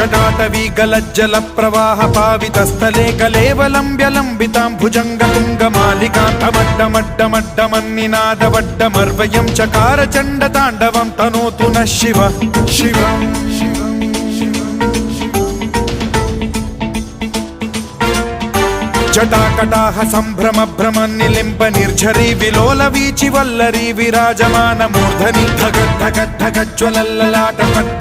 जटाटवी गलज्जल प्रवाह पावितस्थले कलेवलम्ब्यलम्बितां भुजङ्गतुङ्गमालिकान्तमड्डमड्डमड्डमन्निनादवड्डमर्वयं चकार चण्डताण्डवं तनोतु नः शिव शिव जटाकटाह सम्भ्रम भ्रम निलिम्ब निर्झरी विलोल वीचि वल्लरी विराजमान मूर्धनि धगद्धगद्धगज्ज्वलल्ललाट